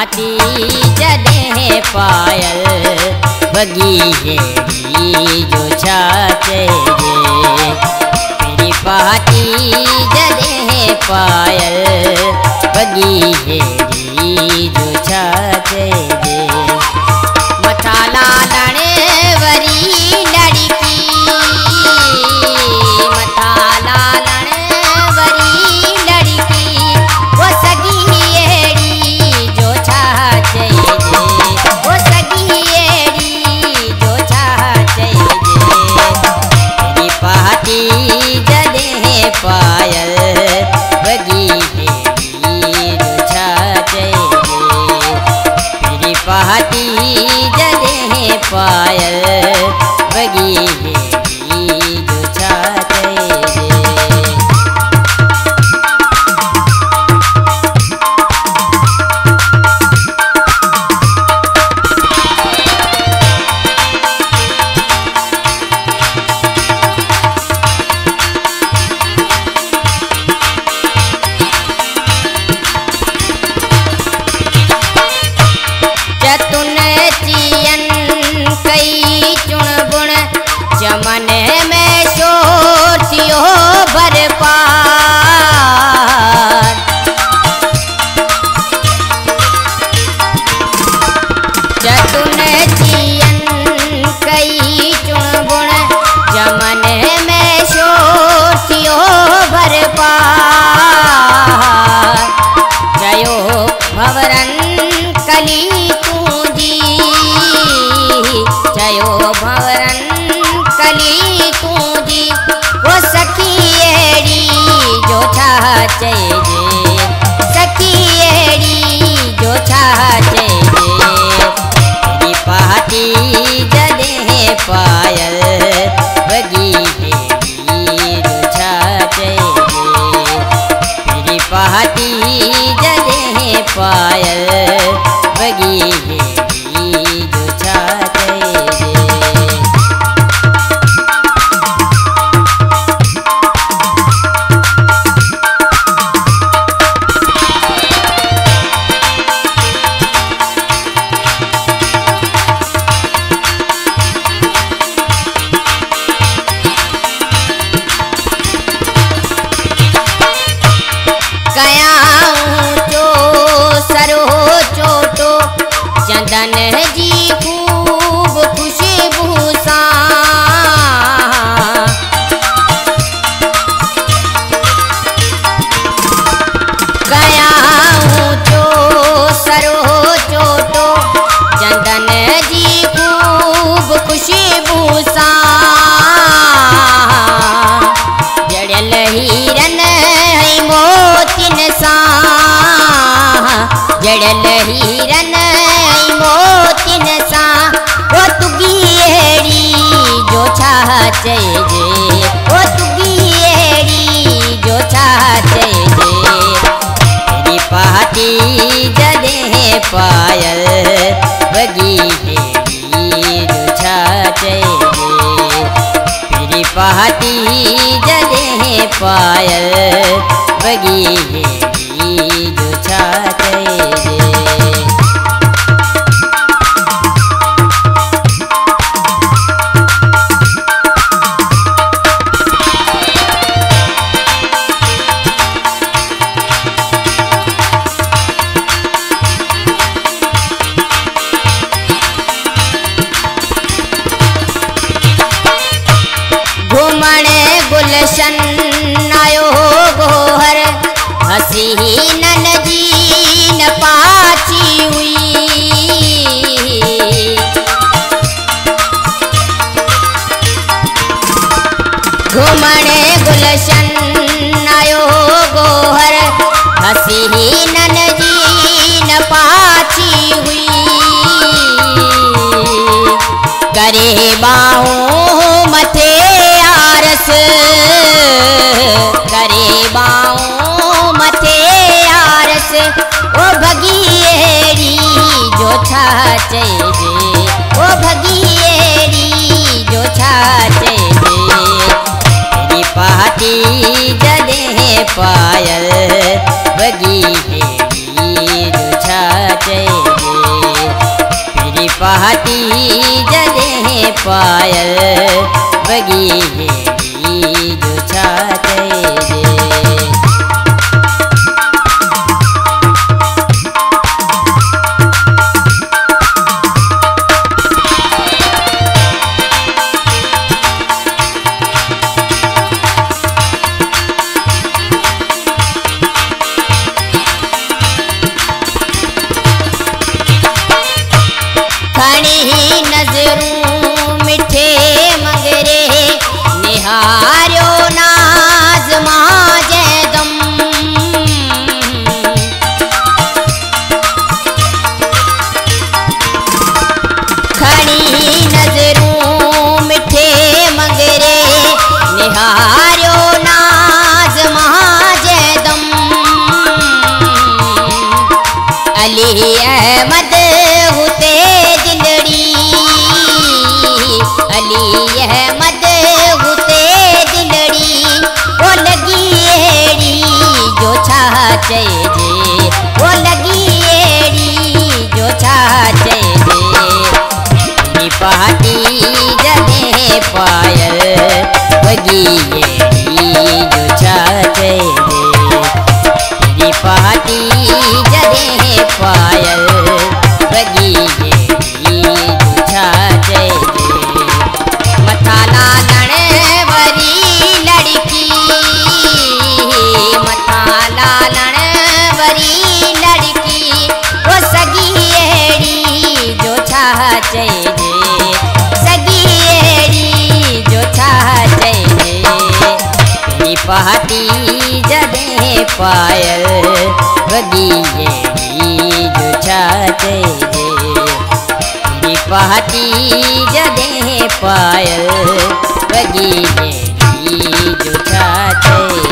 पाती जॾहिं पायल वॻी हेड़ी जो छा चइजे। पहिरीं पाती जॾहिं पायल वॻी हेड़ी जो छा चइजे। मथा लालण वरी लड़की, मथा लालण वरी लड़की, वो सगी अहिड़ी जो छा चइजे। वो सगी अहिड़ी जो छा चइजे। पहिरीं पाती जॾहिं पायल वॻी हेड़ी जो छा चइजे। पहिरीं पाती जॾहिं पायल वॻी हेड़ी जो छा चइजे। चतुन चियन कई चुणबुण चमन में शोर थियो भरपार। चतुन चियन कई चुणबुण चमन में शोर थियो भरपार। चयो भंवरन कली तूंजी, चयो भंवरन कली तूंजी, वो सखी अहिड़ी जो छा चइजे। सखी अहिड़ी जो छा चइजे। पहिरीं पाती जॾहिं पायल वॻी हेड़ी जो छा चइजे। पहिरीं पाती जॾहिं पायल वॻी हेड़ी जो छा चइजे। कयाऊं जो सरो चोटो चंदन जी खूब खुशबू सां। कयाऊं जो सरो चोटो चंदन जी खूब खुशबू सां। जड़ियल हीरन मोतिन सां, जड़ियल हीरन मोतिन सां, वो तुगी अहिड़ी जो छा चइजे। वो तुगी अहिड़ी जो छा चइजे। पहिरीं पाती जॾहिं पायल वॻी हेड़ी जो छा चइजे। पहिरीं पाती जॾहिं पायल वॻी हेड़ी जो छा चइजे। घुमण गुलशन आयो गोहर, हसीनन जी न पाची हुई। घुमण गुलशन आयो गोहर, हसीनन जी न पाची हुई। करे बाहों मथे आरस, करे बाहों मथे आरस, ओ भगी अहिड़ी जो छा चइजे। ओ भगी अहिड़ी जो छा चइजे। पहिरीं पाती जॾहिं पायल वॻी हेड़ी जो छा चइजे। पहाटी जदे पायल बगी जो छाते जे। खणी नजरूं मिठे मगरे निहारियो नाज़ मां जैदम। खणी नजरूं मिठे मगरे निहारियो नाज़ मां जैदम। अली अहमद हुते अली अहमद हुते दिलड़ी वो लगी एड़ी जो छा चइजे, वो लगी एड़ी जो छा चइजे। पहाटी जदे पायल बगी एड़ी जो छा चइजे। पहाटी जदे पायल बगी एड़ी जो छा चइजे। मथा लालण वरी लड़की, मथा लालण वरी लड़की वो सगी एड़ी जो छा चइजे, सगी एड़ी जो छा चइजे। पहाटी जदे पायल बगी एड़ी जो छा चइजे। पहाटी जदे पायल बगी जो छा चइजे।